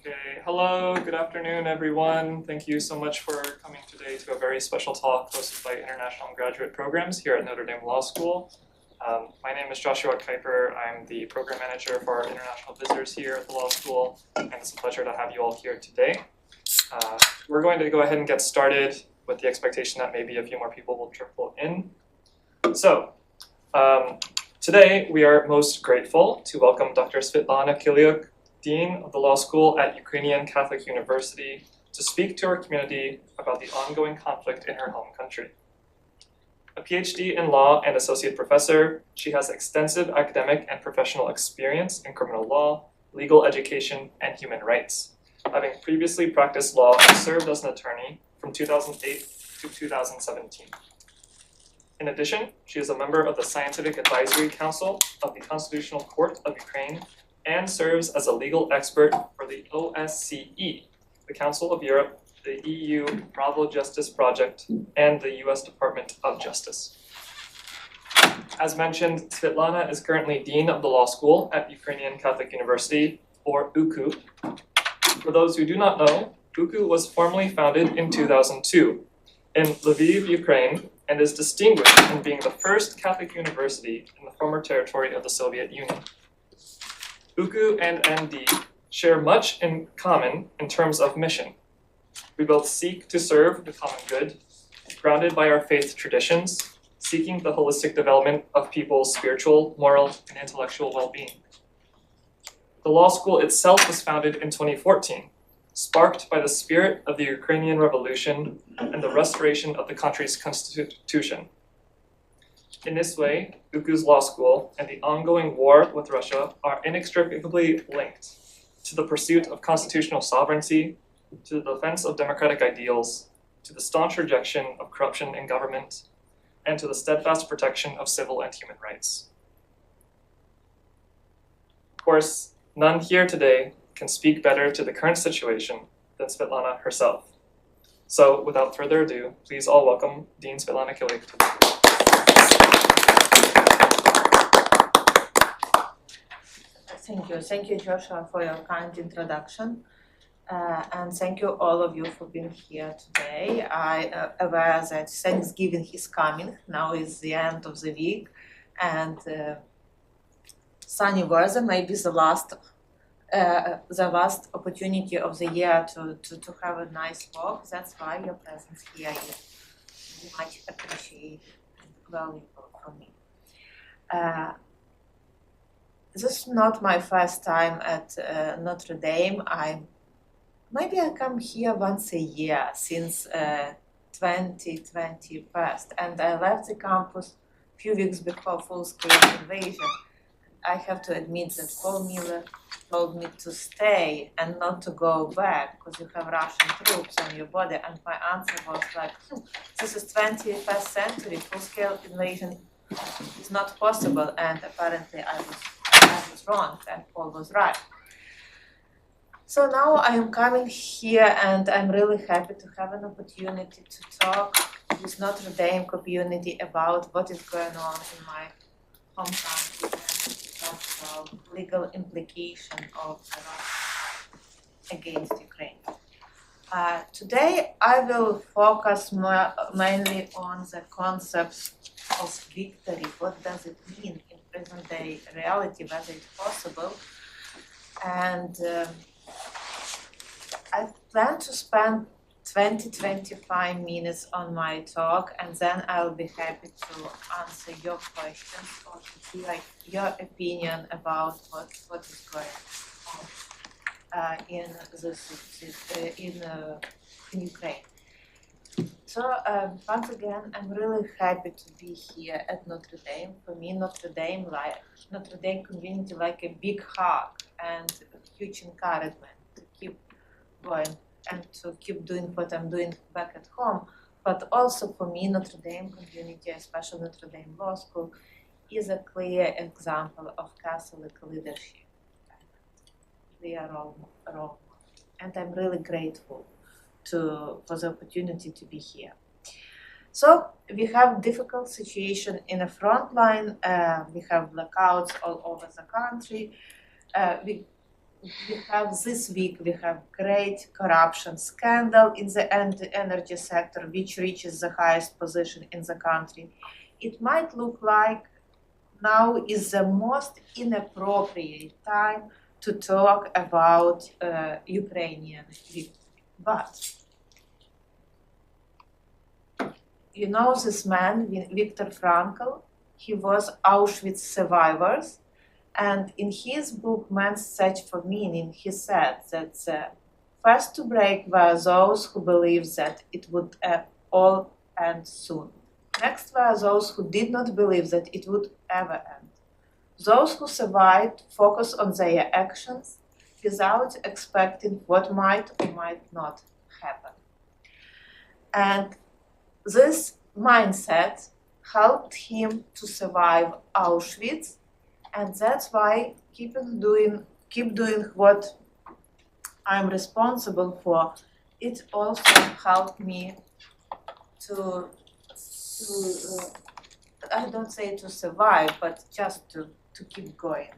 Okay, hello, good afternoon, everyone. Thank you so much for coming today to a very special talk hosted by International Graduate Programs here at Notre Dame Law School. My name is Joshua Kuiper. I'm the program manager for our international visitors here at the law school, and it's a pleasure to have you all here today. We're going to go ahead and get started with the expectation that maybe a few more people will trickle in. So, today we are most grateful to welcome Dr. Svitlana Khyliuk, Dean of the Law School at Ukrainian Catholic University, to speak to our community about the ongoing conflict in her home country. A PhD in law and associate professor, she has extensive academic and professional experience in criminal law, legal education, and human rights, having previously practiced law and served as an attorney from 2008 to 2017. In addition, she is a member of the Scientific Advisory Council of the Constitutional Court of Ukraine and serves as a legal expert for the OSCE, the Council of Europe, the EU Bravo Justice Project, and the US Department of Justice. As mentioned, Svitlana is currently Dean of the Law School at Ukrainian Catholic University, or UKU. For those who do not know, UKU was formally founded in 2002 in Lviv, Ukraine, and is distinguished in being the first Catholic university in the former territory of the Soviet Union. UKU and ND share much in common in terms of mission. We both seek to serve the common good, grounded by our faith traditions, seeking the holistic development of people's spiritual, moral, and intellectual well-being. The law school itself was founded in 2014, sparked by the spirit of the Ukrainian Revolution and the restoration of the country's constitution. In this way, UKU's law school and the ongoing war with Russia are inextricably linked to the pursuit of constitutional sovereignty, to the defense of democratic ideals, to the staunch rejection of corruption in government, and to the steadfast protection of civil and human rights. Of course, none here today can speak better to the current situation than Svitlana herself. So, without further ado, please all welcome Dean Svitlana Khyliuk. Thank you, Joshua, for your kind introduction. And thank you all of you for being here today. I am aware that Thanksgiving is coming. Now is the end of the week, and sunny weather may be the last opportunity of the year to have a nice walk. That's why your presence here is much appreciated and valuable for me. This is not my first time at Notre Dame. Maybe I come here once a year since 2021, and I left the campus a few weeks before full-scale invasion. I have to admit that Paul Miller told me to stay and not to go back because you have Russian troops on your border, and my answer was like, this is 21st century, full-scale invasion is not possible, and apparently I was wrong and Paul was right. So now I am coming here, and I'm really happy to have an opportunity to talk with Notre Dame community about what is going on in my home country and the legal implication of the Russia against Ukraine. Today I will focus mainly on the concept of victory. What does it mean in present-day reality, whether it's possible, and I plan to spend 20-25 minutes on my talk, and then I'll be happy to answer your questions or to hear your opinion about what is going on in Ukraine. So once again, I'm really happy to be here at Notre Dame. For me, Notre Dame community like a big hug and a huge encouragement to keep going and to keep doing what I'm doing back at home. But also for me, Notre Dame community, especially Notre Dame Law School, is a clear example of Catholic leadership. We are all, and I'm really grateful for the opportunity to be here. So we have difficult situation in the front line. We have blackouts all over the country. we have this week, we have great corruption scandal in the energy sector, which reaches the highest position in the country. It might look like now is the most inappropriate time to talk about Ukrainian victims. But you know this man, Viktor Frankl, he was Auschwitz survivors. And in his book, Man's Search for Meaning, he said that the first to break were those who believed that it would all end soon. Next were those who did not believe that it would ever end. Those who survived focus on their actions without expecting what might or might not happen. And this mindset helped him to survive Auschwitz. And that's why keep doing what I'm responsible for. It also helped me to I don't say to survive, but just to keep going.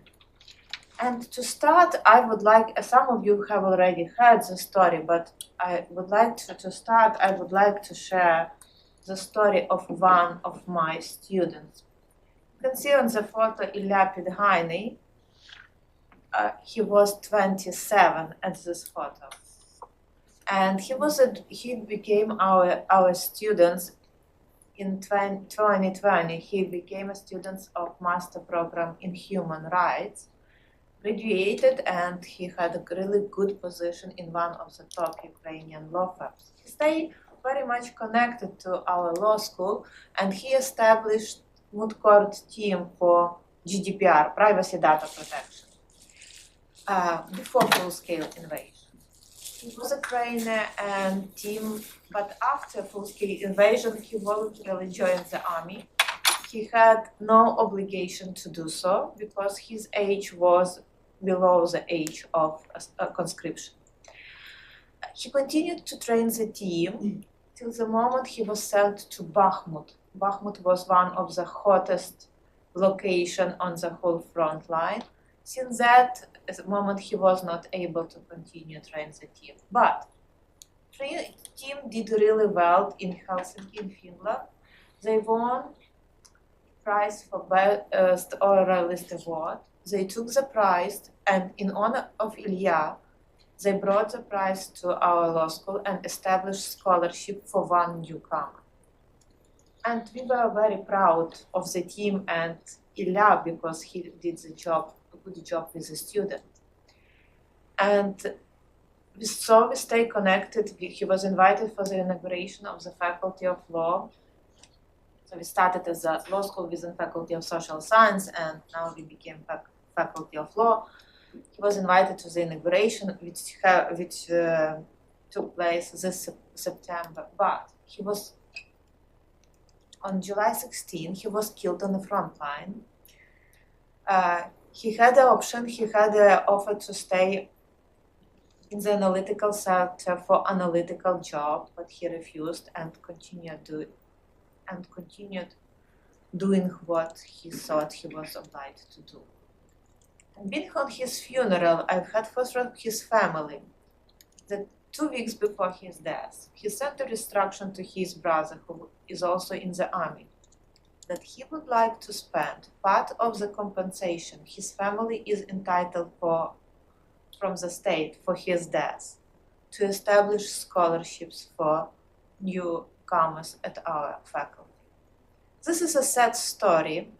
And to start, I would like, some of you have already heard the story, but I would like to start, I would like to share the story of one of my students. You can see on the photo Ilya Pidhainy. He was 27 at this photo. And he became our student in 2020. He became a student of master program in human rights, graduated, and he had a really good position in one of the top Ukrainian law firms. He stayed very much connected to our law school, and he established moot court team for GDPR, privacy data protection, before full-scale invasion. He was a trainer and team, but after full-scale invasion, he voluntarily joined the army. He had no obligation to do so because his age was below the age of conscription. He continued to train the team till the moment he was sent to Bakhmut. Bakhmut was one of the hottest locations on the whole front line. Since that moment, he was not able to continue train the team. But the team did really well in Helsinki, in Finland. They won prize for best oralist award. They took the prize, and in honor of Ilya, they brought the prize to our law school and established scholarship for one newcomer. And we were very proud of the team and Ilya because he did a good job with the student. And we stay connected. He was invited for the inauguration of the Faculty of Law. So we started as a law school within Faculty of Social Science, and now we became Faculty of Law. He was invited to the inauguration, which took place this September. But he was on July 16, he was killed on the front line. He had the option, he had the offer to stay in the analytical sector for analytical job, but he refused and continued doing what he thought he was obliged to do. And being on his funeral, I heard first from his family that 2 weeks before his death, he sent a instruction to his brother, who is also in the army, that he would like to spend part of the compensation his family is entitled from the state for his death to establish scholarships for newcomers at our faculty. This is a sad story,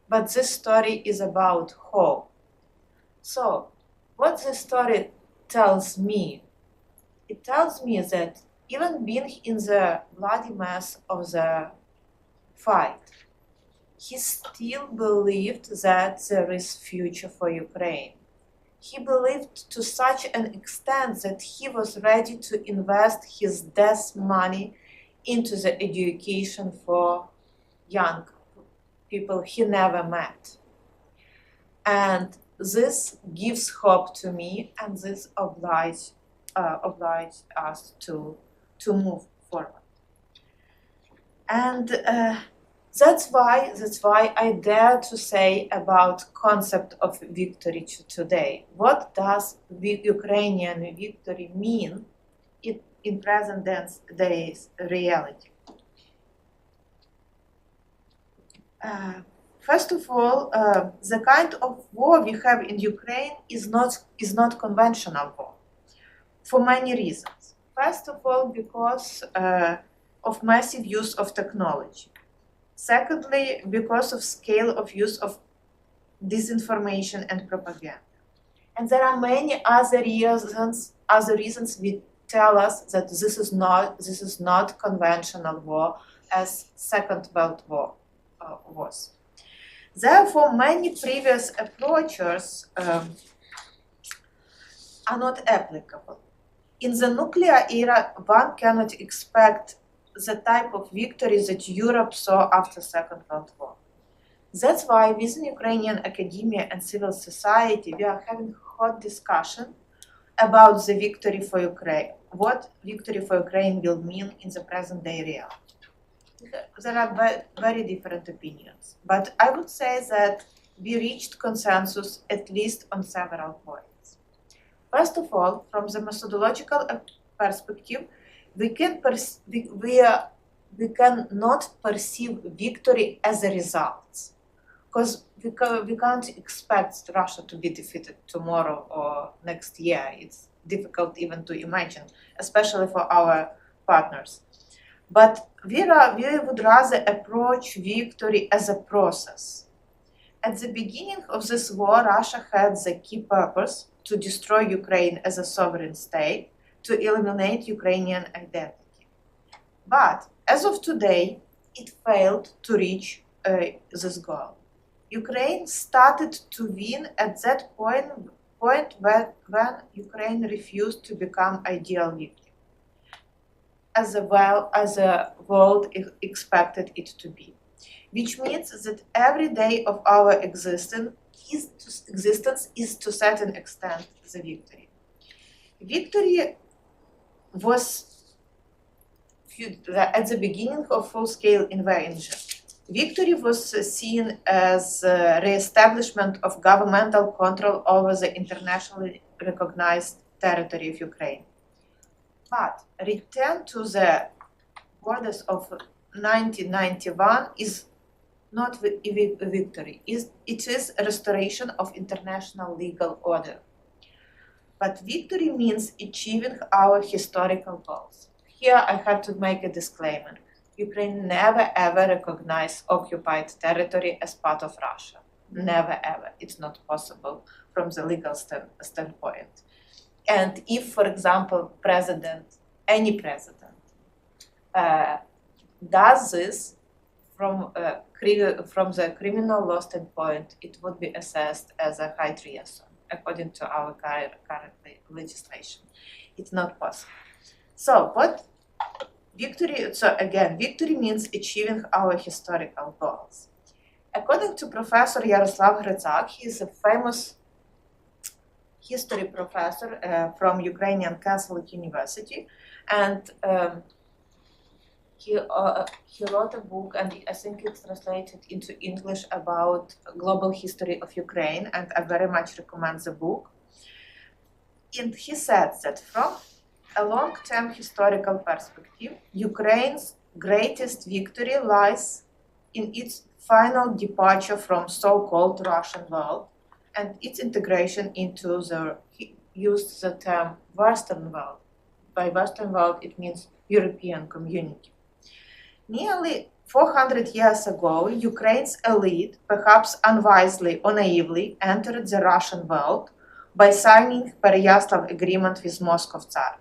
but this story is about hope. So, what this story tells me? It tells me that even being in the bloody mess of the fight, he still believed that there is future for Ukraine. He believed to such an extent that he was ready to invest his death money into the education for young people he never met. And this gives hope to me, and this obliged us to move forward. And That's why I dare to say about concept of victory today. What does Ukrainian victory mean in present days reality? First of all, the kind of war we have in Ukraine is not conventional war, for many reasons. First of all, because of massive use of technology. Secondly, because of scale of use of disinformation and propaganda. And there are many other reasons which tell us that this is not conventional war as Second World War was. Therefore, many previous approaches are not applicable. In the nuclear era, one cannot expect the type of victory that Europe saw after Second World War. That's why within Ukrainian academia and civil society, we are having hot discussion about the victory for Ukraine, what victory for Ukraine will mean in the present day reality. There are very different opinions, but I would say that we reached consensus at least on several points. First of all, from the methodological perspective, we cannot perceive victory as a result, because we can't expect Russia to be defeated tomorrow or next year. It's difficult even to imagine, especially for our partners. But we would rather approach victory as a process. At the beginning of this war, Russia had the key purpose to destroy Ukraine as a sovereign state, to eliminate Ukrainian identity. But as of today, it failed to reach this goal. Ukraine started to win at that point when Ukraine refused to become ideal victim, as the world expected it to be. Which means that every day of our existence is to a certain extent the victory. Victory was at the beginning of full-scale invasion. Victory was seen as re-establishment of governmental control over the internationally recognized territory of Ukraine. But return to the borders of 1991 is not a victory. It is a restoration of international legal order. But victory means achieving our historical goals. Here I have to make a disclaimer. Ukraine never ever recognized occupied territory as part of Russia. Never ever. It's not possible from the legal standpoint. And if, for example, any president, does this from the criminal law standpoint, it would be assessed as a high treason, according to our current legislation. It's not possible. So victory means achieving our historical goals. According to Professor Yaroslav Hrycak, he is a famous history professor from Ukrainian Catholic University, and he wrote a book, and I think it's translated into English, about global history of Ukraine, and I very much recommend the book. And he said that from a long-term historical perspective, Ukraine's greatest victory lies in its final departure from so-called Russian world and its integration into he used the term Western world. By Western world, it means European community. Nearly 400 years ago, Ukraine's elite, perhaps unwisely or naively, entered the Russian world by signing Pereyaslav Agreement with Moscow Tsar.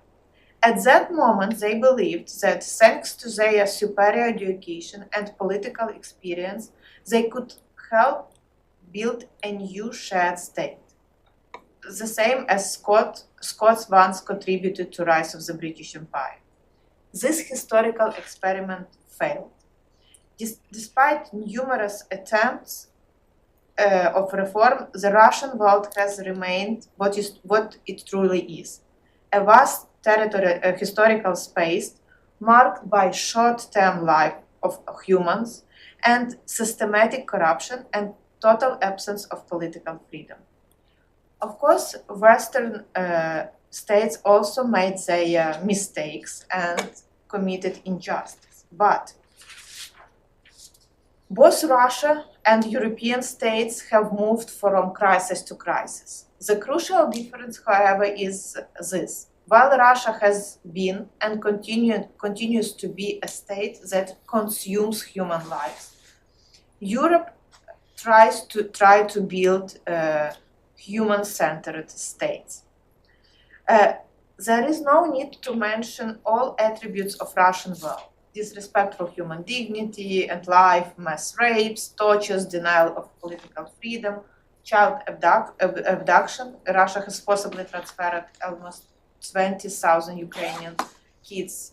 At that moment, they believed that thanks to their superior education and political experience, they could help build a new shared state, the same as Scots once contributed to the rise of the British Empire. This historical experiment failed. Despite numerous attempts of reform, the Russian world has remained what it truly is: a vast historical space marked by short-term life of humans and systematic corruption and total absence of political freedom. Of course, Western states also made their mistakes and committed injustice, but both Russia and European states have moved from crisis to crisis. The crucial difference, however, is this. While Russia has been and continues to be a state that consumes human lives, Europe tries to build human-centered states. There is no need to mention all attributes of Russian world: disrespect for human dignity and life, mass rapes, tortures, denial of political freedom, child abduction. Russia has forcibly transferred almost 20,000 Ukrainian kids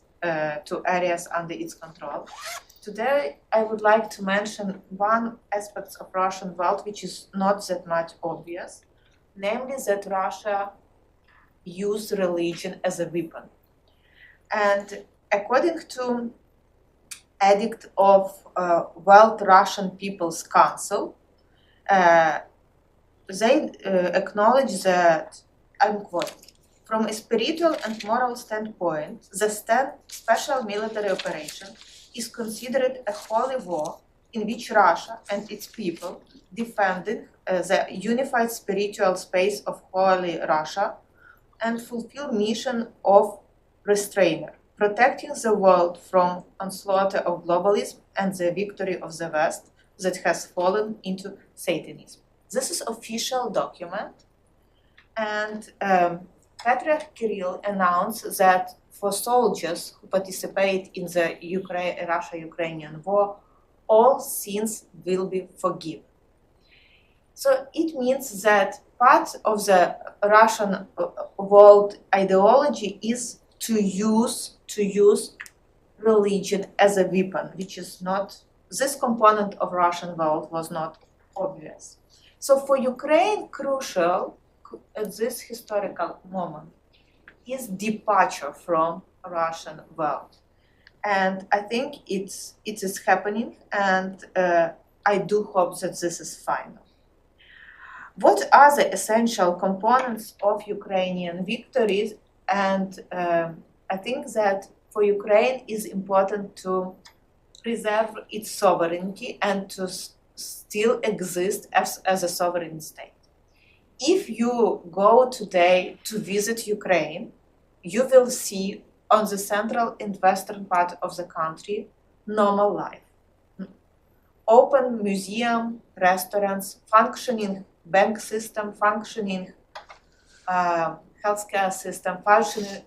to areas under its control. Today, I would like to mention one aspect of Russian world which is not that much obvious, namely that Russia used religion as a weapon. And according to edict of World Russian People's Council, they acknowledge that, I'm quoting, from a spiritual and moral standpoint, the special military operation is considered a holy war in which Russia and its people defending the unified spiritual space of Holy Russia and fulfill mission of restrainer, protecting the world from onslaught of globalism and the victory of the West that has fallen into Satanism. This is official document, and Patriarch Kirill announced that for soldiers who participate in the Russia-Ukrainian war, all sins will be forgiven. So it means that part of the Russian world ideology is to use religion as a weapon, which is not, this component of Russian world was not obvious. So for Ukraine, crucial at this historical moment is departure from Russian world. And I think it is happening, and I do hope that this is final. What are the essential components of Ukrainian victories? And I think that for Ukraine is important to preserve its sovereignty and to still exist as a sovereign state. If you go today to visit Ukraine, you will see on the central and western part of the country normal life. Open museum, restaurants, functioning bank system, functioning healthcare system,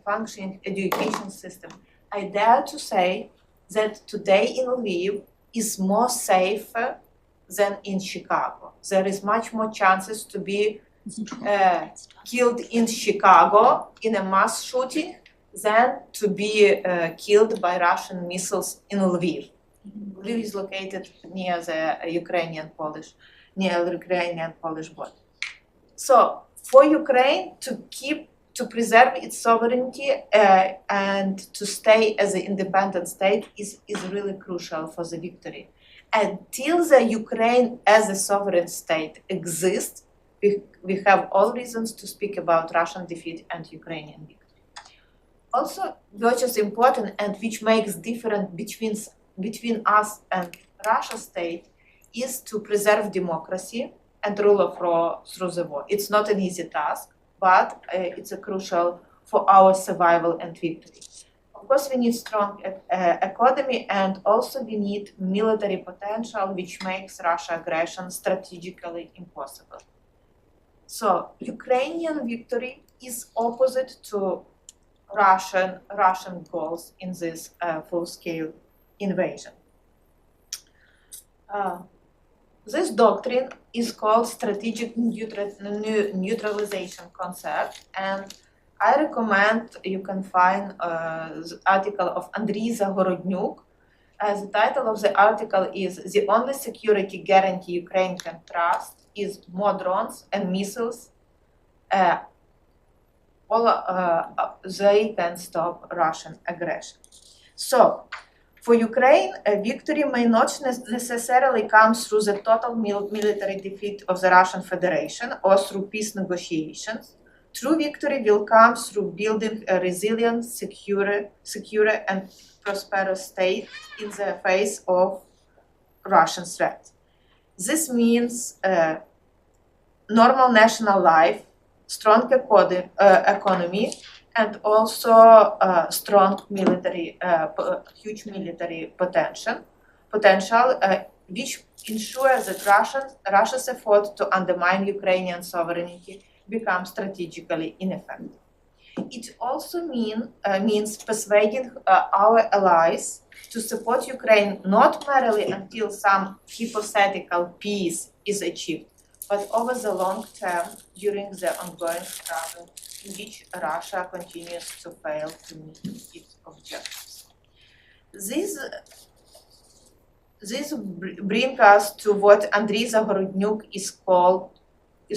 functioning education system. I dare to say that today in Lviv is more safer than in Chicago. There is much more chances to be killed in Chicago in a mass shooting than to be killed by Russian missiles in Lviv. Lviv is located near the Ukrainian-Polish border. So for Ukraine to preserve its sovereignty and to stay as an independent state is really crucial for the victory. Until the Ukraine as a sovereign state exists, we have all reasons to speak about Russian defeat and Ukrainian victory. Also, which is important and which makes difference between us and Russia state is to preserve democracy and rule of law through the war. It's not an easy task, but it's crucial for our survival and victory. Of course, we need strong economy, and also we need military potential, which makes Russia aggression strategically impossible. So Ukrainian victory is opposite to Russian goals in this full-scale invasion. This doctrine is called strategic neutralization concept, and I recommend you can find the article of Andriy Zagorodnyuk. The title of the article is "The Only Security Guarantee Ukraine Can Trust is More Drones and Missiles. They can stop Russian aggression." So, For Ukraine, a victory may not necessarily come through the total military defeat of the Russian Federation or through peace negotiations. True victory will come through building a resilient, secure and prosperous state in the face of Russian threat. This means normal national life, strong economy, and also strong military, huge military potential, which ensures that Russia's effort to undermine Ukrainian sovereignty becomes strategically ineffective. It also means persuading our allies to support Ukraine not merely until some hypothetical peace is achieved, but over the long term during the ongoing struggle in which Russia continues to fail to meet its objectives. This brings us to what Andriy Zagorodnyuk is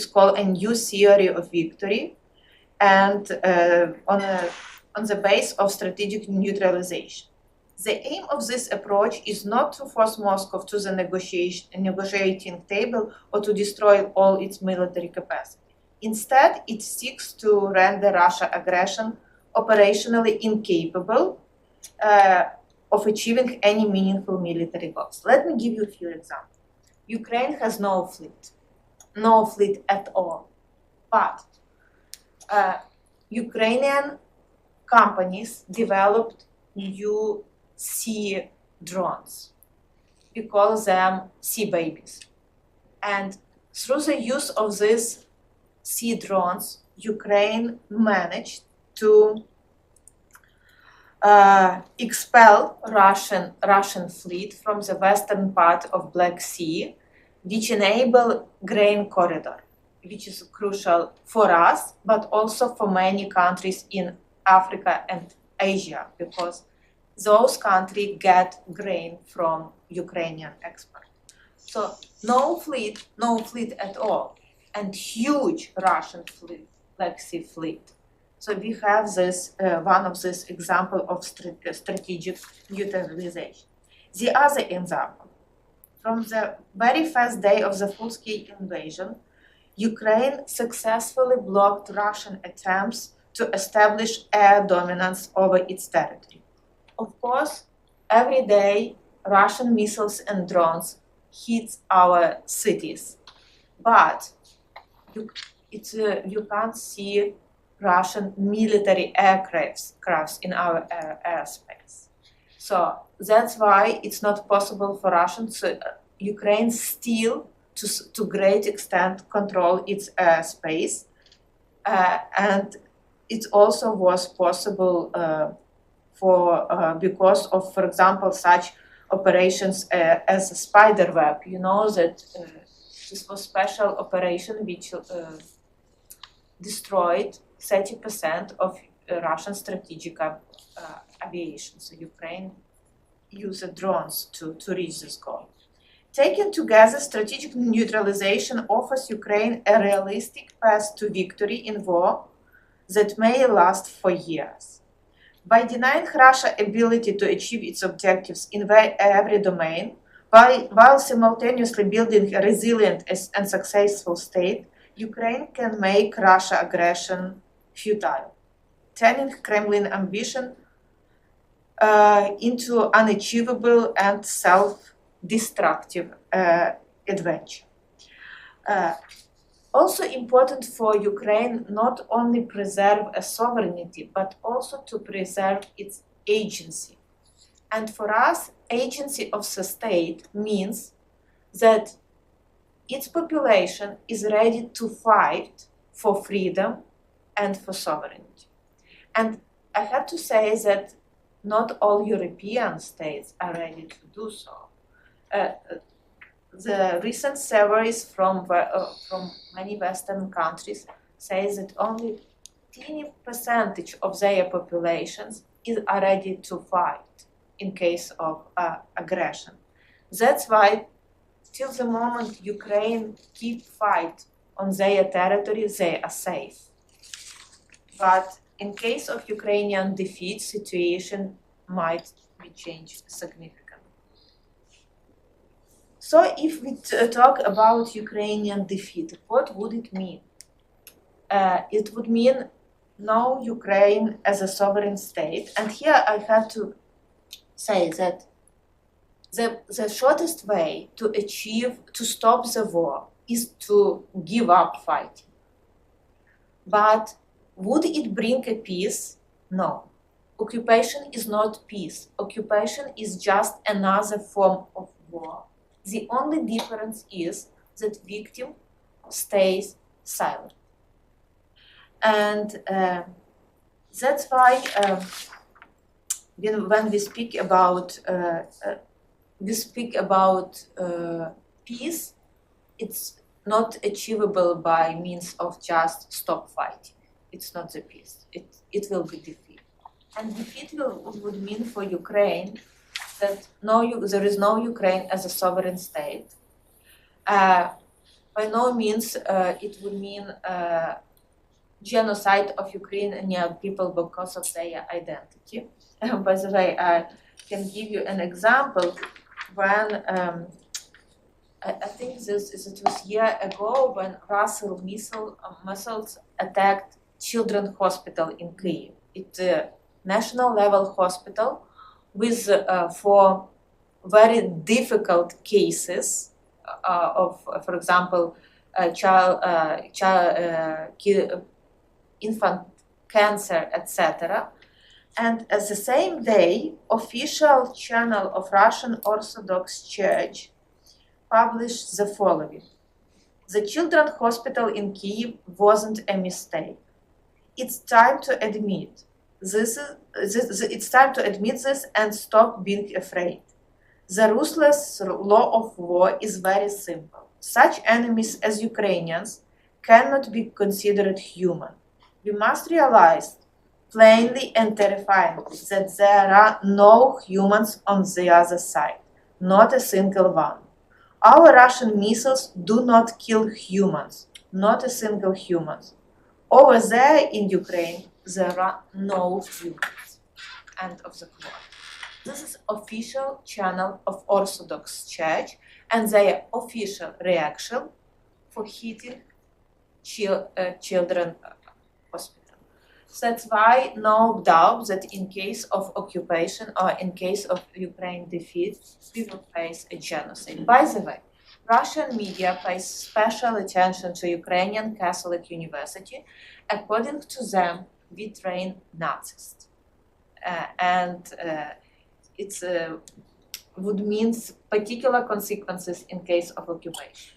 called a new theory of victory, and on the base of strategic neutralization. The aim of this approach is not to force Moscow to the negotiating table or to destroy all its military capacity. Instead, it seeks to render Russia's aggression operationally incapable of achieving any meaningful military goals. Let me give you a few examples. Ukraine has no fleet at all, but Ukrainian companies developed new sea drones. We call them sea babies. And through the use of these sea drones, Ukraine managed to expel Russian fleet from the western part of Black Sea, which enable grain corridor, which is crucial for us, but also for many countries in Africa and Asia, because those countries get grain from Ukrainian export. So no fleet at all, and huge Russian fleet, Black Sea fleet. So we have this one of this example of strategic neutralization. The other example, from the very first day of the full-scale invasion, Ukraine successfully blocked Russian attempts to establish air dominance over its territory. Of course, every day Russian missiles and drones hit our cities, but you can't see Russian military aircrafts in our airspace. So that's why it's not possible for Ukraine still to great extent control its airspace, and it also was possible because of, for example, such operations as a spider web. You know that this was special operation which destroyed 30% of Russian strategic aviation. So Ukraine used drones to reach this goal. Taken together, strategic neutralization offers Ukraine a realistic path to victory in war that may last for years. By denying Russia ability to achieve its objectives in every domain, while simultaneously building a resilient and successful state, Ukraine can make Russia aggression futile, turning Kremlin ambition into unachievable and self-destructive adventure. Also important for Ukraine not only preserve a sovereignty, but also to preserve its agency. And for us, agency of the state means that its population is ready to fight for freedom and for sovereignty. And I have to say that not all European states are ready to do so. The recent surveys from many Western countries say that only teeny percentage of their populations are ready to fight in case of aggression. That's why till the moment Ukraine keep fight on their territory, they are safe. But in case of Ukrainian defeat, situation might be changed significantly. So if we talk about Ukrainian defeat, what would it mean? It would mean no Ukraine as a sovereign state. And here I have to say that the shortest way to stop the war is to give up fighting. But would it bring a peace? No. Occupation is not peace. Occupation is just another form of war. The only difference is that victim stays silent. And that's why when we speak about peace, it's not achievable by means of just stop fighting. It's not the peace. It will be defeat. And defeat would mean for Ukraine that there is no Ukraine as a sovereign state. By no means it would mean genocide of Ukrainian people because of their identity. By the way, I can give you an example when I think it was a year ago when Russian missiles attacked Children's Hospital in Kyiv. It's a national level hospital with for very difficult cases of, for example, infant cancer, etc. And at the same day, official channel of Russian Orthodox Church published the following: the Children's Hospital in Kyiv wasn't a mistake. It's time to admit it's time to admit this and stop being afraid. The ruthless law of war is very simple. Such enemies as Ukrainians cannot be considered human. We must realize plainly and terrifyingly that there are no humans on the other side, not a single one. Our Russian missiles do not kill humans, not a single human. Over there in Ukraine, there are no humans. End of the quote. This is official channel of Orthodox Church and their official reaction for hitting children hospital. So that's why no doubt that in case of occupation or in case of Ukraine defeat, we will face a genocide. By the way, Russian media pays special attention to Ukrainian Catholic University. According to them, we train Nazis. It would mean particular consequences in case of occupation.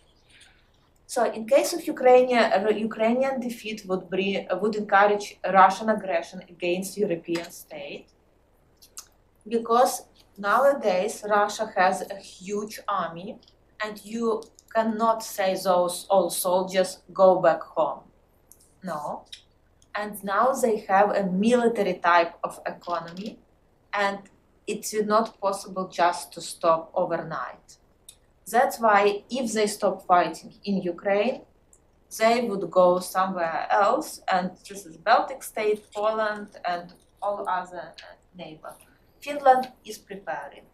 So in case of Ukrainian defeat would encourage Russian aggression against European state, because nowadays Russia has a huge army and you cannot say those all soldiers go back home. No. And now they have a military type of economy and it's not possible just to stop overnight. That's why if they stop fighting in Ukraine, they would go somewhere else, and this is Baltic state, Poland, and all other neighbors. Finland is preparing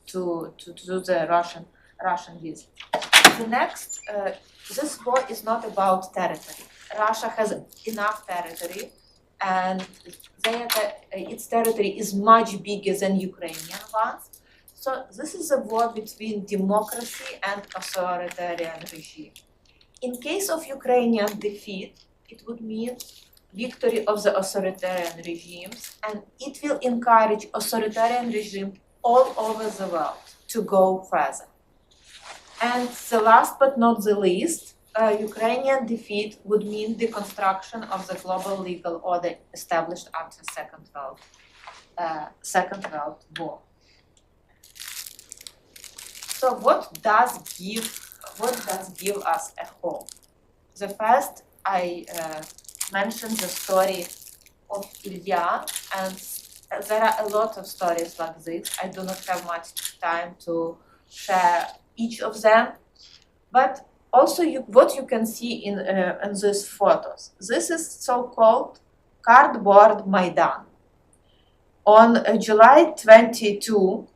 to do the Russian visit. The next, this war is not about territory. Russia has enough territory, and its territory is much bigger than Ukrainian ones. So this is a war between democracy and authoritarian regime. In case of Ukrainian defeat, it would mean victory of the authoritarian regimes, and it will encourage authoritarian regime all over the world to go further. And the last but not the least, Ukrainian defeat would mean the construction of the global legal order established after Second World War. So what does give us a hope? The first, I mentioned the story of Ilya, and there are a lot of stories like this. I do not have much time to share each of them, but also what you can see in these photos. This is so-called cardboard Maidan. On July 22,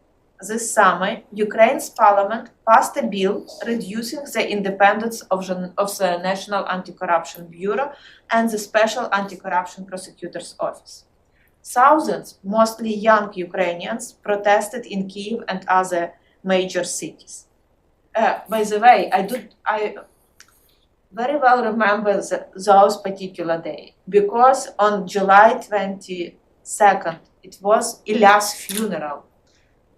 this summer, Ukraine's parliament passed a bill reducing the independence of the National Anti-Corruption Bureau and the Special Anti-Corruption Prosecutor's Office. Thousands, mostly young Ukrainians, protested in Kyiv and other major cities. By the way, I very well remember those particular day because on July 22nd, it was Ilya's funeral.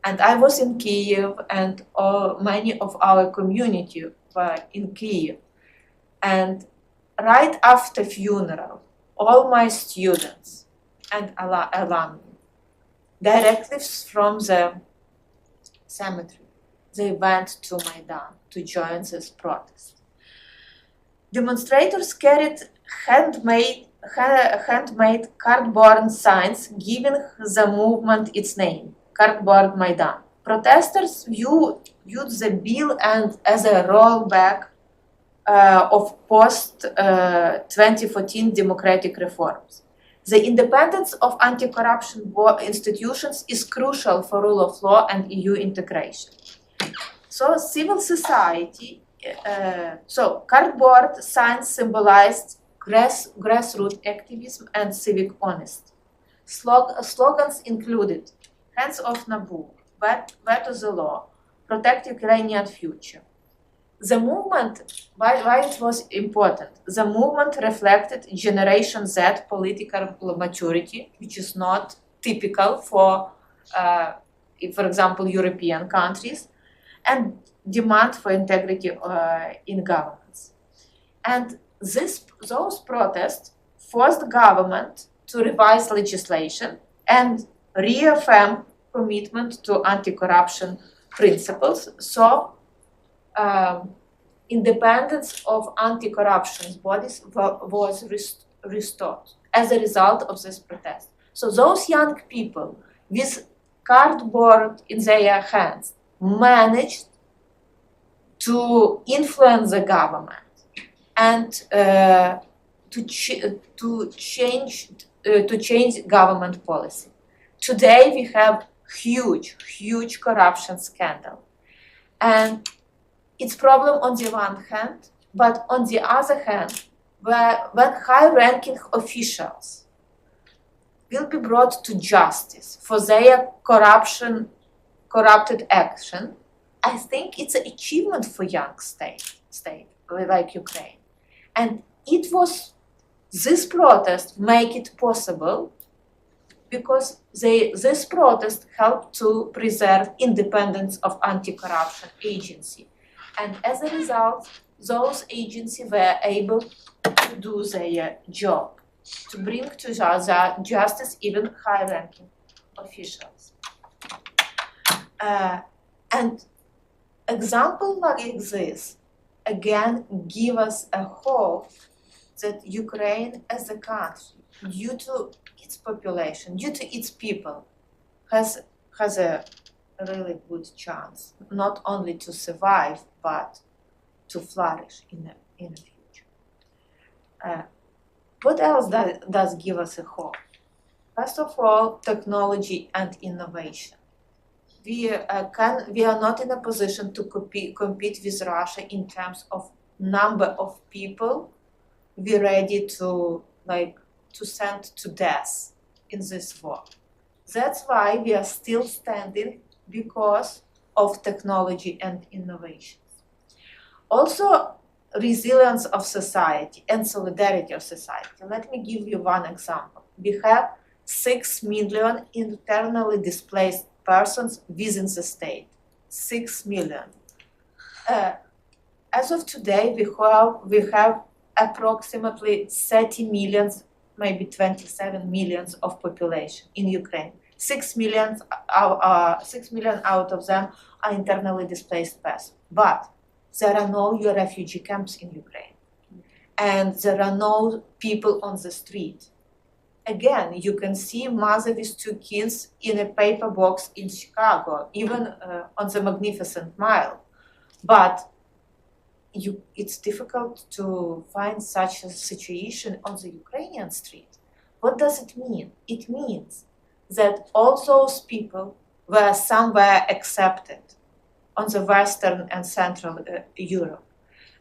And I was in Kyiv, and many of our community were in Kyiv. And right after funeral, all my students and alumni, directly from the cemetery, they went to Maidan to join this protest. Demonstrators carried handmade cardboard signs giving the movement its name, Cardboard Maidan. Protesters viewed the bill as a rollback of post-2014 democratic reforms. The independence of anti-corruption institutions is crucial for rule of law and EU integration. So civil society, cardboard signs symbolized grassroots activism and civic honesty. Slogans included hands off Nabu, veto the law, protect Ukrainian future. The movement, why it was important, the movement reflected Generation Z political maturity, which is not typical for example, European countries, and demand for integrity in governments. And those protests forced the government to revise legislation and reaffirm commitment to anti-corruption principles. So independence of anti-corruption bodies was restored as a result of this protest. So those young people with cardboard in their hands managed to influence the government and to change government policy. Today we have huge corruption scandal, and it's problem on the one hand, but on the other hand, when high-ranking officials will be brought to justice for their corrupted action, I think it's an achievement for young state like Ukraine. And it was this protest make it possible because this protest helped to preserve independence of anti-corruption agency. And as a result, those agencies were able to do their job, to bring to the justice even high-ranking officials. And example like this, again, give us a hope that Ukraine as a country, due to its population, due to its people, has a really good chance, not only to survive, but to flourish in the future. What else does give us a hope? First of all, technology and innovation. We are not in a position to compete with Russia in terms of number of people we're ready to send to death in this war. That's why we are still standing, because of technology and innovations. Also, resilience of society and solidarity of society. Let me give you one example. We have 6 million internally displaced persons within the state. 6 million. As of today, we have approximately 30 million, maybe 27 millions of population in Ukraine. 6 million out of them are internally displaced persons. But there are no refugee camps in Ukraine. And there are no people on the street. Again, you can see mother with 2 kids in a paper box in Chicago, even on the Magnificent Mile. But it's difficult to find such a situation on the Ukrainian street. What does it mean? It means that all those people were somewhere accepted on the Western and Central Europe.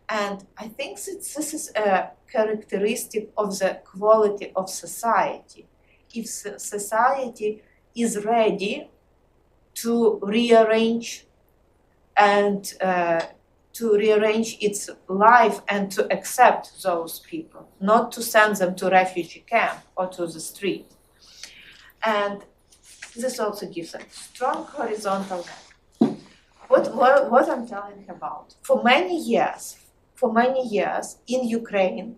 And I think that this is a characteristic of the quality of society. If society is ready to rearrange and to rearrange its life and to accept those people, not to send them to refugee camp or to the street. And this also gives a strong horizontal net. What I'm telling about, for many years in Ukraine,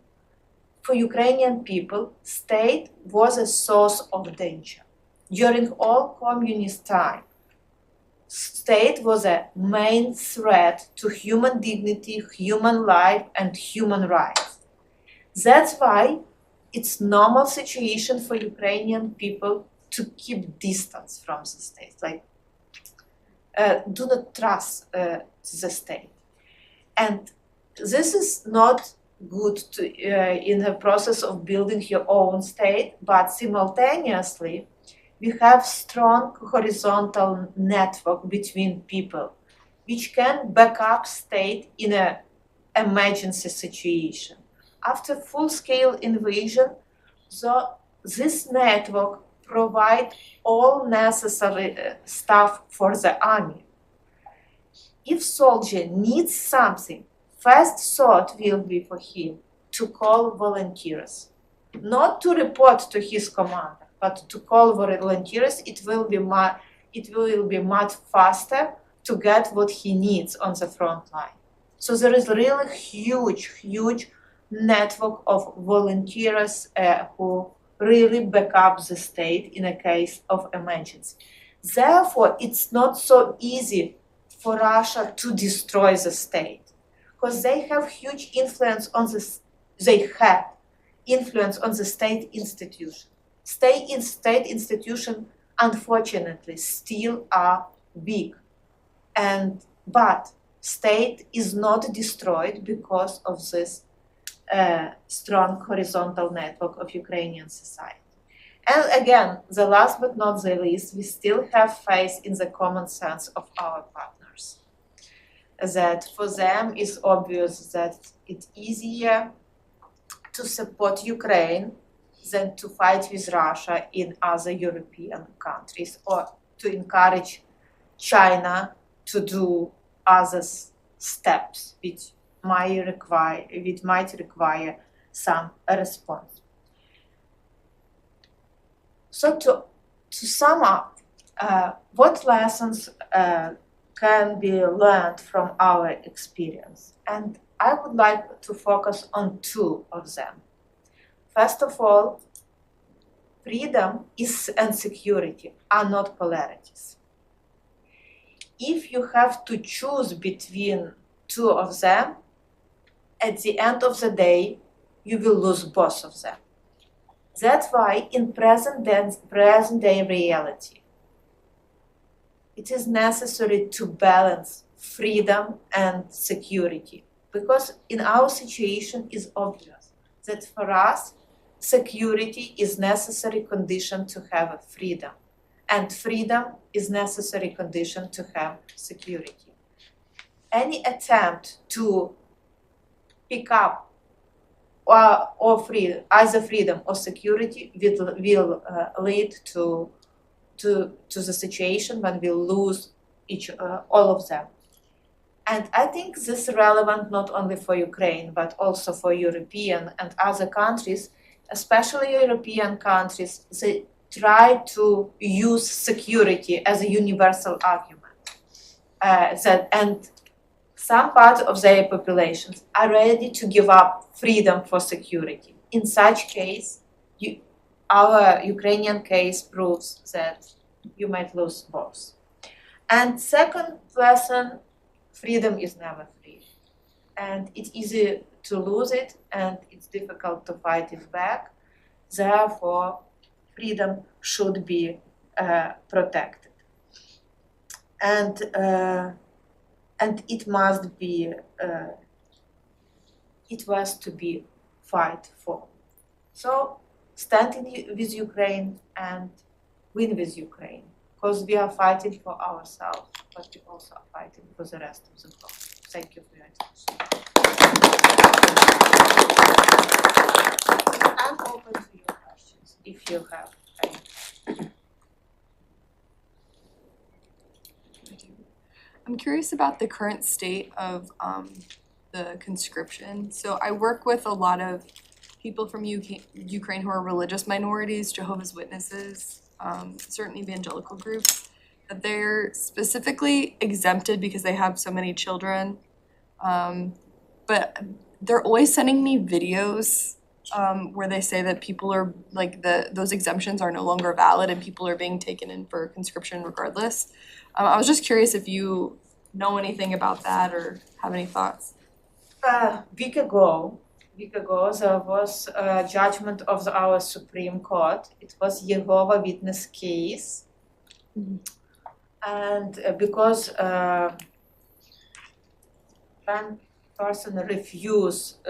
for Ukrainian people, state was a source of danger. During all communist time, state was a main threat to human dignity, human life, and human rights. That's why it's normal situation for Ukrainian people to keep distance from the state, like do not trust the state. And this is not good in the process of building your own state, but simultaneously we have strong horizontal network between people, which can back up state in an emergency situation. After full-scale invasion, this network provide all necessary stuff for the army. If soldier needs something, first thought will be for him to call volunteers, not to report to his commander, but to call volunteers. It will be much faster to get what he needs on the front line. So there is really huge network of volunteers who really back up the state in a case of emergency. Therefore, it's not so easy for Russia to destroy the state, because they have huge influence on they had influence on the state institution. State institution, unfortunately, still are big, but state is not destroyed because of this strong horizontal network of Ukrainian society. And again, the last but not the least, we still have faith in the common sense of our partners. That for them it's obvious that it's easier to support Ukraine than to fight with Russia in other European countries, or to encourage China to do other steps which might require some response. So to sum up, what lessons can be learned from our experience? And I would like to focus on two of them. First of all, freedom and security are not polarities. If you have to choose between two of them, at the end of the day, you will lose both of them. That's why in present day reality, it is necessary to balance freedom and security, because in our situation it's obvious that for us, security is necessary condition to have freedom, and freedom is necessary condition to have security. Any attempt to pick up or either freedom or security will lead to the situation when we lose all of them. And I think this is relevant not only for Ukraine, but also for European and other countries, especially European countries. They try to use security as a universal argument. And some part of their populations are ready to give up freedom for security. In such case, our Ukrainian case proves that you might lose both. And second lesson, freedom is never free. And it's easy to lose it, and it's difficult to fight it back. Therefore, freedom should be protected. And it must be, it was to be fight for. So, standing with Ukraine and win with Ukraine, because we are fighting for ourselves, but we also are fighting for the rest of the world. Thank you for your attention. I'm open to your questions, if you have any. I'm curious about the current state of the conscription. So I work with a lot of people from Ukraine who are religious minorities, Jehovah's Witnesses, certain evangelical groups, that they're specifically exempted because they have so many children. But they're always sending me videos where they say that people are like those exemptions are no longer valid and people are being taken in for conscription regardless. I was just curious if you know anything about that or have any thoughts. Week ago, there was a judgment of our Supreme Court. It was Jehovah Witness case. Mhm. And because one person refused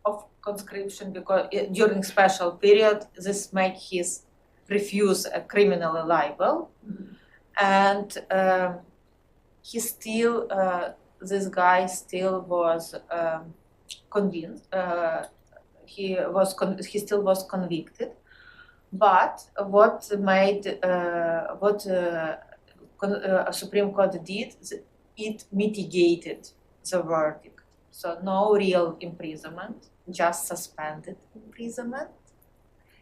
of conscription because during special period, this make his refuse criminally liable. Mhm. And he still this guy still was convinced. He still was convicted. But what made Supreme Court did, it mitigated the verdict. So no real imprisonment, just suspended imprisonment,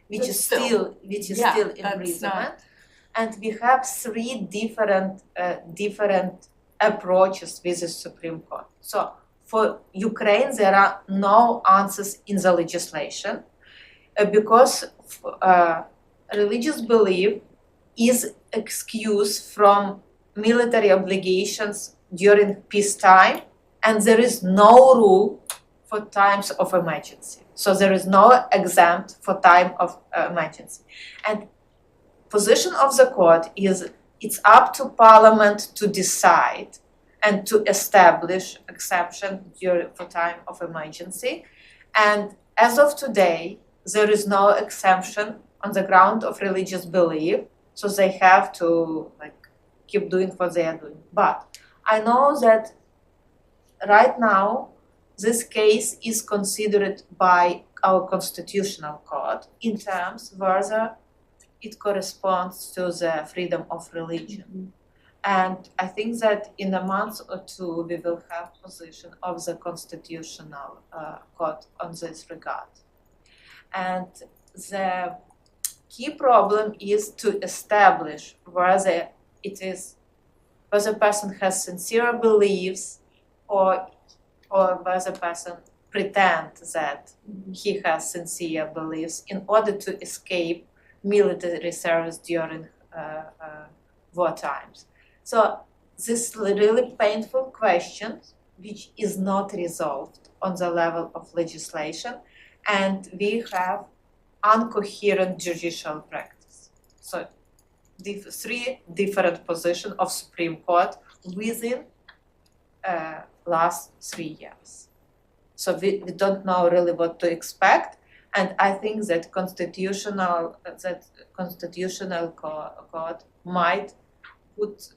which But is still, still that's imprisonment. And we have three different approaches with the Supreme Court. So for Ukraine, there are no answers in the legislation because religious belief is excused from military obligations during peacetime, and there is no rule for times of emergency. So there is no exempt for time of emergency. And position of the court is it's up to parliament to decide and to establish exception for time of emergency. And as of today, there is no exemption on the ground of religious belief, so they have to keep doing what they are doing. But I know that right now this case is considered by our constitutional court in terms whether it corresponds to the freedom of religion. Mhm. And I think that in a month or two we will have position of the constitutional court on this regard. And the key problem is to establish whether whether person has sincere beliefs or whether person pretends that he has sincere beliefs in order to escape military service during war times. So this really painful question, which is not resolved on the level of legislation, and we have incoherent judicial practice. So three different positions of Supreme Court within last 3 years. So we don't know really what to expect, and I think that constitutional court might put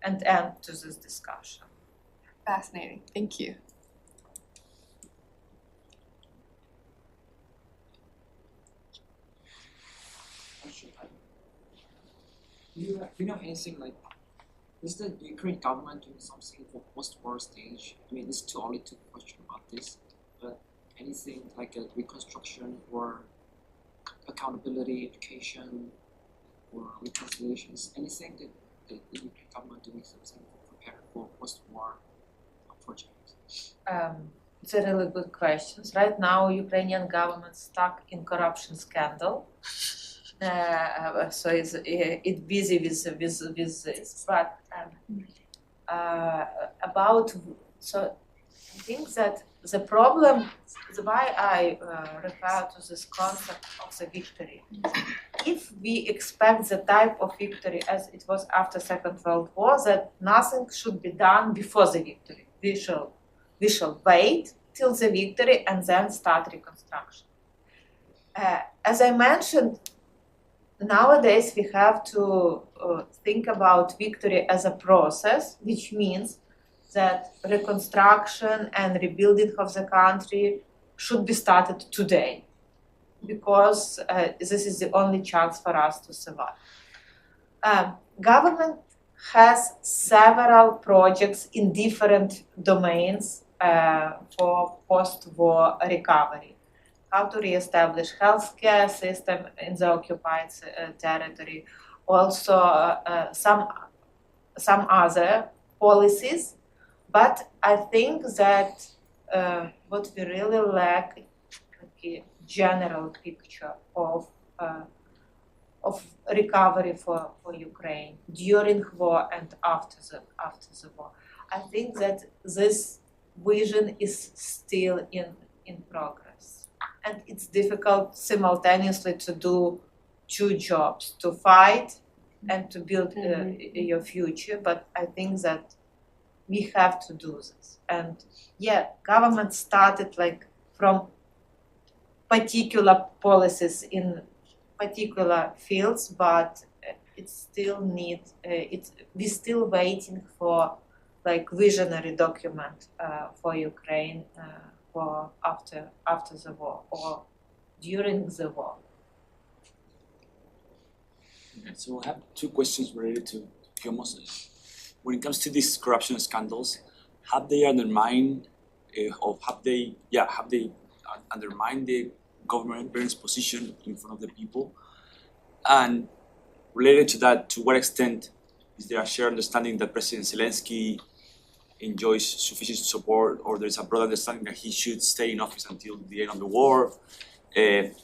an end to this discussion. Fascinating. Thank you. Do you know anything like, is the Ukraine government doing something for post-war stage? I mean, it's too early to question about this, but anything like a reconstruction or accountability, education, or reconciliations, anything that the Ukraine government doing something to prepare for post-war project? It's a really good question. Right now, Ukrainian government stuck in corruption scandal. So it's busy with this. But so I think that the problem, why I refer to this concept of the victory. If we expect the type of victory as it was after Second World War, that nothing should be done before the victory. We shall wait till the victory and then start reconstruction. As I mentioned, nowadays we have to think about victory as a process, which means that reconstruction and rebuilding of the country should be started today, because this is the only chance for us to survive. Government has several projects in different domains for post-war recovery. How to reestablish healthcare system in the occupied territory, also some other policies. But I think that what we really lack a general picture of recovery for Ukraine during war and after the war. I think that this vision is still in progress. And it's difficult simultaneously to do two jobs, to fight and to build your future. But I think that we have to do this. And yeah, government started like from particular policies in particular fields, but it still needs, we're still waiting for like visionary document for Ukraine for after the war or during the war. Okay, so I have two questions related to homelessness. When it comes to these corruption scandals, have they undermined undermined the government's position in front of the people? And related to that, to what extent is there a shared understanding that President Zelensky enjoys sufficient support, or there's a broad understanding that he should stay in office until the end of the war?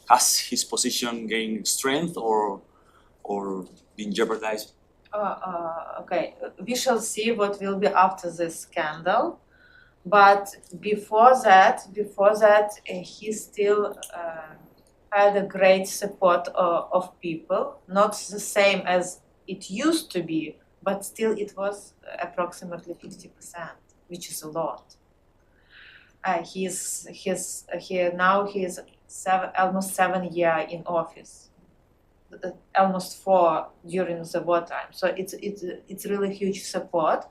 Has his position gained strength or been jeopardized? Okay, we shall see what will be after this scandal. But before that, he still had a great support of people, not the same as it used to be, but still it was approximately 50%, which is a lot. He is almost 7 years in office, almost 4 during the wartime. So it's really huge support.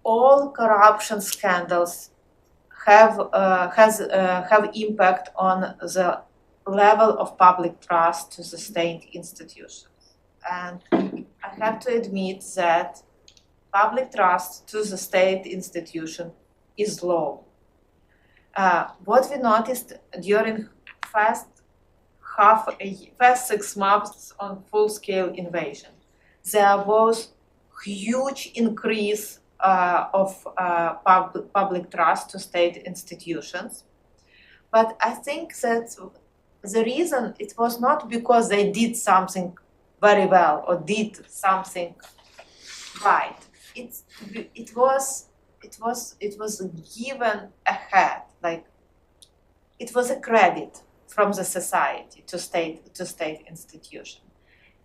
All corruption scandals have impact on the level of public trust to the state institutions. And I have to admit that public trust to the state institution is low. What we noticed during first 6 months on full-scale invasion, there was huge increase of public trust to state institutions. But I think that the reason it was not because they did something very well or did something right. It was given ahead, like it was a credit from the society to state institution.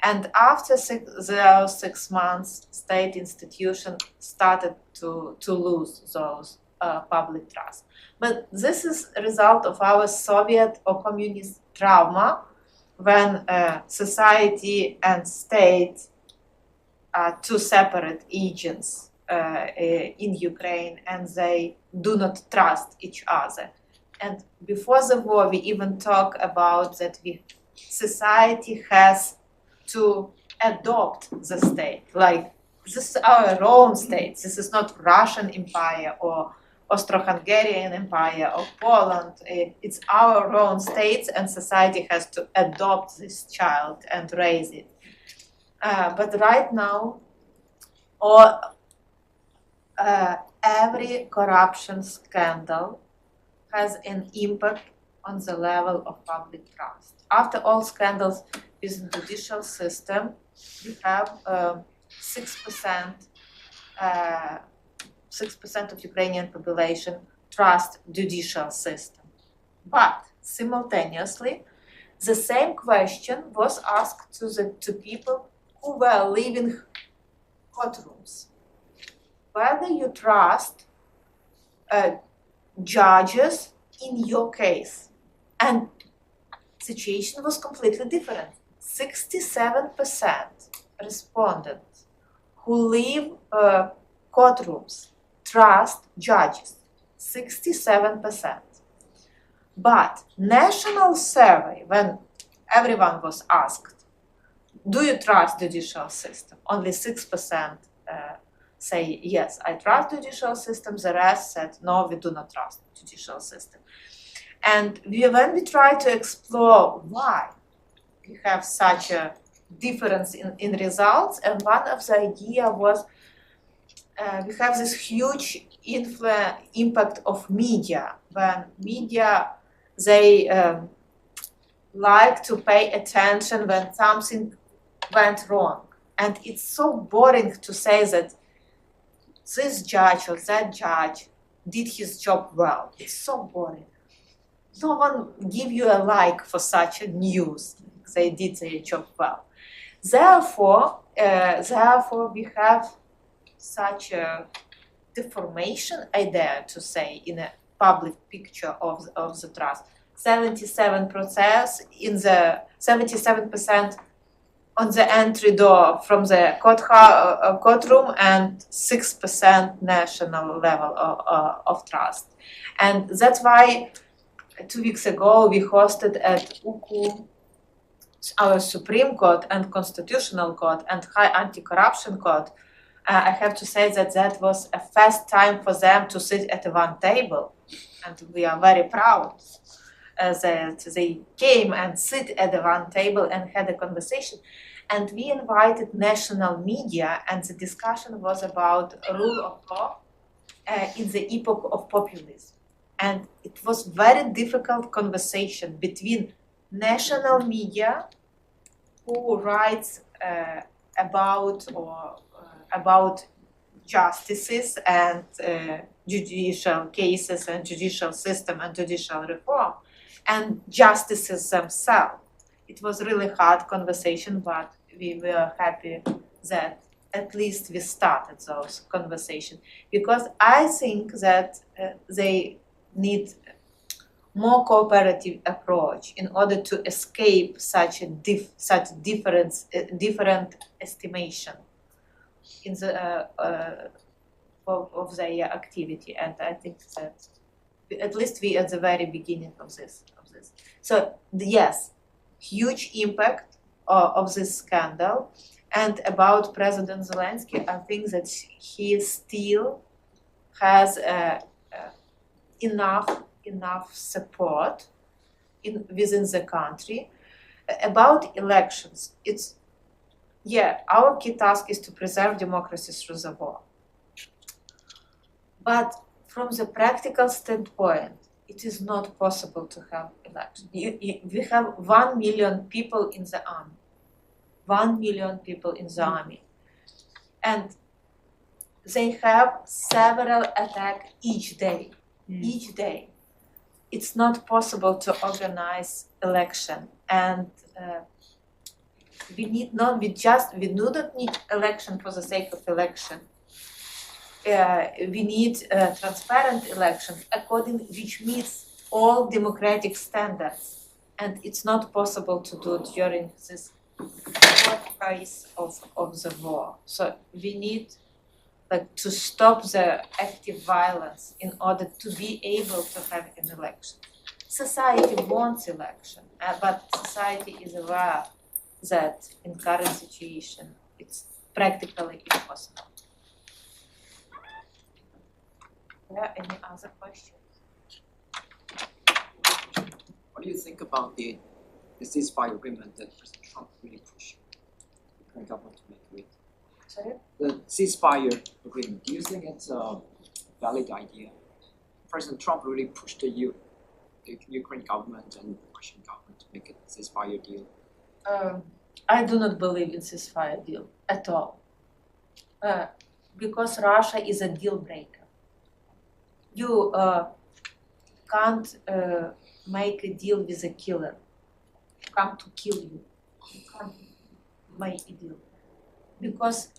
And after those 6 months, state institutions started to lose those public trust. But this is a result of our Soviet or communist trauma, when society and state are two separate agents in Ukraine, and they do not trust each other. And before the war, we even talk about that society has to adopt the state. Like, this is our own state. This is not Russian Empire or Austro-Hungarian Empire or Poland. It's our own states, and society has to adopt this child and raise it. But right now, every corruption scandal has an impact on the level of public trust. After all scandals with the judicial system, we have 6% of Ukrainian population trust judicial system. But simultaneously, the same question was asked to people who were leaving courtrooms. Whether you trust judges in your case. And situation was completely different. 67% respondents who leave courtrooms trust judges. 67%. But national survey, when everyone was asked, do you trust judicial system? Only 6% say yes, I trust judicial system. The rest said no, we do not trust judicial system. And when we try to explore why we have such a difference in results, and one of the idea was we have this huge impact of media. When media, they like to pay attention when something went wrong. And it's so boring to say that this judge or that judge did his job well. It's so boring. No one give you a like for such a news. They did their job well. Therefore, we have such a deformation, I dare to say, in a public picture of the trust. 77% on the entry door from the courtroom, and 6% national level of trust. And that's why 2 weeks ago we hosted at UKU our Supreme Court and Constitutional Court and High Anti-Corruption Court. I have to say that was a first time for them to sit at one table, and we are very proud that they came and sit at one table and had a conversation. And we invited national media, and the discussion was about rule of law in the epoch of populism. And it was very difficult conversation between national media, who writes about justices and judicial cases and judicial system and judicial reform, and justices themselves. It was really hard conversation, but we were happy that at least we started those conversations, because I think that they need more cooperative approach in order to escape such different estimation in the of their activity. And I think that at least we at the very beginning of this. So yes, huge impact of this scandal. And about President Zelensky, I think that he still has enough support within the country. About elections, our key task is to preserve democracy through the war. But from the practical standpoint, it is not possible to have elections. We have 1 million people in the army. 1 million people in the army. And they have several attacks each day. Each day. It's not possible to organize election. And we do not need election for the sake of election. We need transparent election which meets all democratic standards. And it's not possible to do during this phase of the war. So we need to stop the active violence in order to be able to have an election. Society wants election, but society is aware that in current situation it's practically impossible. Are there any other questions? What do you think about the ceasefire agreement that President Trump really pushed the current government to make with? Sorry? The ceasefire agreement, do you think it's a valid idea? President Trump really pushed the Ukrainian government and the Russian government to make a ceasefire deal. I do not believe in ceasefire deal at all. Because Russia is a deal breaker. You can't make a deal with a killer. Come to kill you. You can't make a deal. Because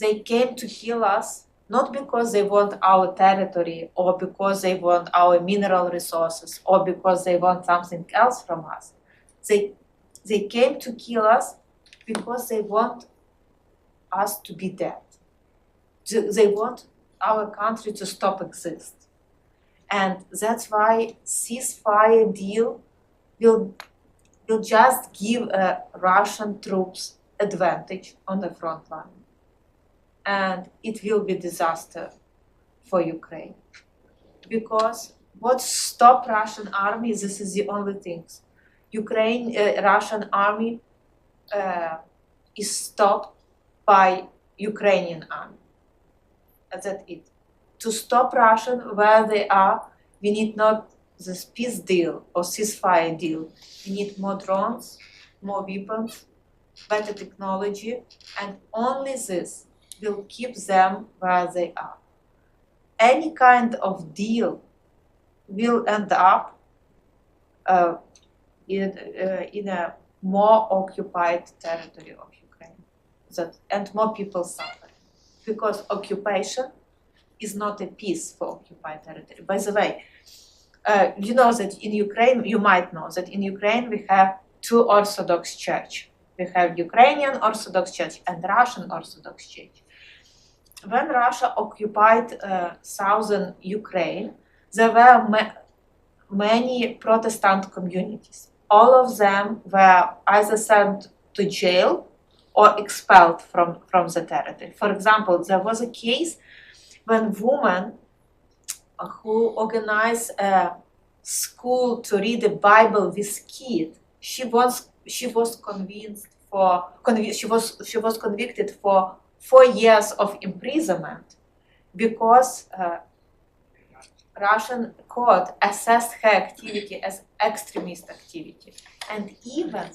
they came to kill us not because they want our territory or because they want our mineral resources or because they want something else from us. They came to kill us because they want us to be dead. They want our country to stop exist. And that's why ceasefire deal will just give Russian troops advantage on the front line. And it will be disaster for Ukraine. Because what stop Russian army, this is the only things. Russian army is stopped by Ukrainian army. That's it. To stop Russian where they are, we need not this peace deal or ceasefire deal. We need more drones, more weapons, better technology, and only this will keep them where they are. Any kind of deal will end up in a more occupied territory of Ukraine, and more people suffer. Because occupation is not a peace for occupied territory. By the way, you know that in Ukraine, you might know that in Ukraine we have two Orthodox church. We have Ukrainian Orthodox Church and Russian Orthodox Church. When Russia occupied southern Ukraine, there were many Protestant communities. All of them were either sent to jail or expelled from the territory. For example, there was a case when woman who organized a school to read the Bible with kids, she was convicted for 4 years of imprisonment because Russian court assessed her activity as extremist activity. And even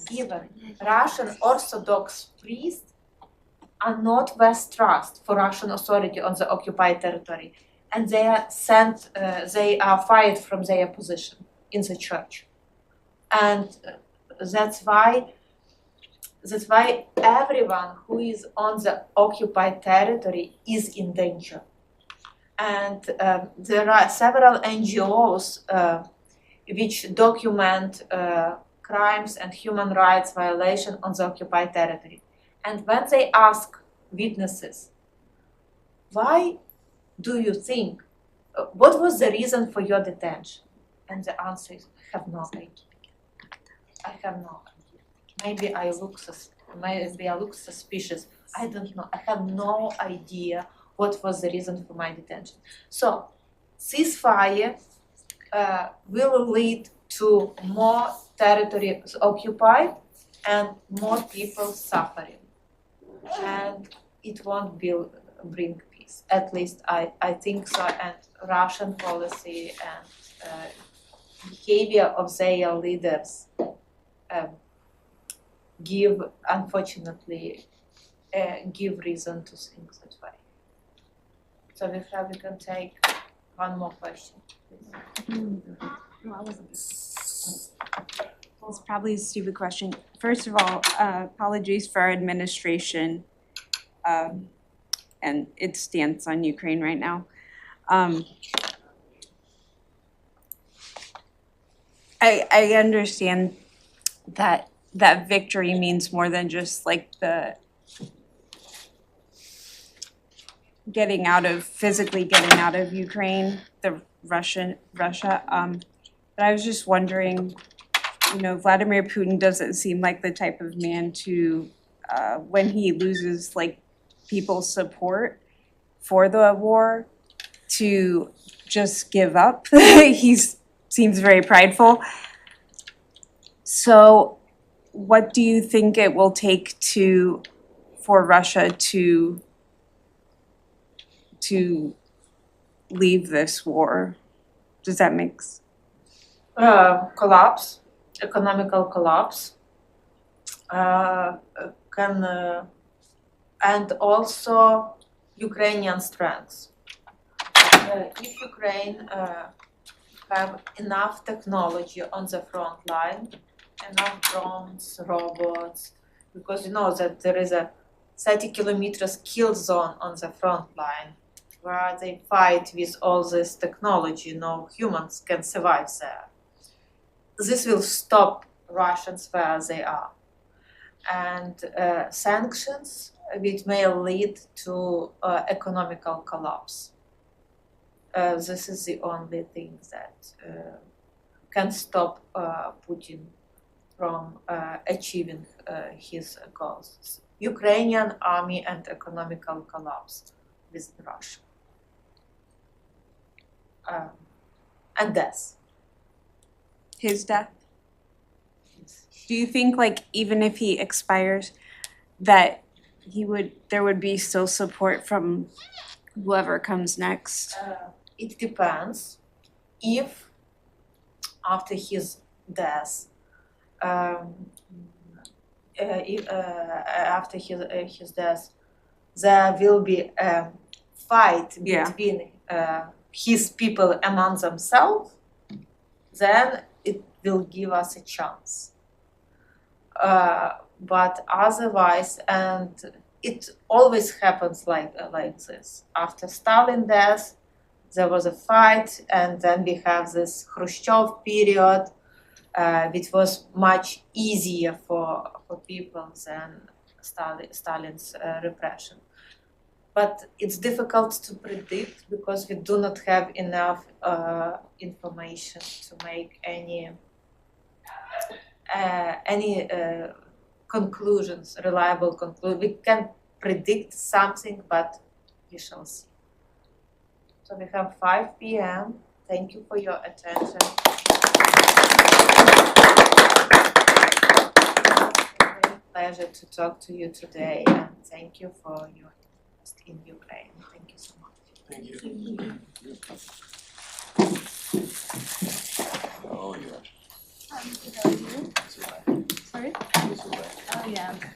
Russian Orthodox priests are not best trust for Russian authority on the occupied territory. And they are fired from their position in the church. And that's why everyone who is on the occupied territory is in danger. And there are several NGOs which document crimes and human rights violation on the occupied territory. And when they ask witnesses, why do you think, what was the reason for your detention? And the answer is, I have no idea. I have no idea. Maybe I look suspicious. I don't know. I have no idea what was the reason for my detention. So, ceasefire will lead to more territory occupied and more people suffering. And it won't bring peace. At least I think so. And Russian policy and behavior of their leaders unfortunately give reason to think that way. So we can take one more question, please. No, I wasn't. It's probably a stupid question. First of all, apologies for our administration and its stance on Ukraine right now. I understand that victory means more than just like the physically getting out of Ukraine, the Russia. But I was just wondering, Vladimir Putin doesn't seem like the type of man to, when he loses like people's support for the war, to just give up. He seems very prideful. So what do you think it will take for Russia to leave this war? Does that make sense? Collapse, economical collapse, and also Ukrainian strengths. If Ukraine have enough technology on the front line, enough drones, robots, because you know that there is a 30 kilometers kill zone on the front line, where they fight with all this technology, no humans can survive there. This will stop Russians where they are. And sanctions, which may lead to economical collapse. This is the only thing that can stop Putin from achieving his goals. Ukrainian army and economical collapse with Russia. And death. His death? Do you think like even if he expires that there would be still support from whoever comes next? It depends if after his death, after his death, there will be a fight between his people among themselves, then it will give us a chance. But otherwise, and it always happens like this. After Stalin death, there was a fight, and then we have this Khrushchev period, which was much easier for people than Stalin's repression. But it's difficult to predict because we do not have enough information to make any conclusions, reliable conclusions. We can predict something, but we shall see. So we have 5 p.m. Thank you for your attention. Pleasure to talk to you today, and thank you for your interest in Ukraine. Thank you so much. Thank you. Oh, yeah. Sorry? Oh, yeah.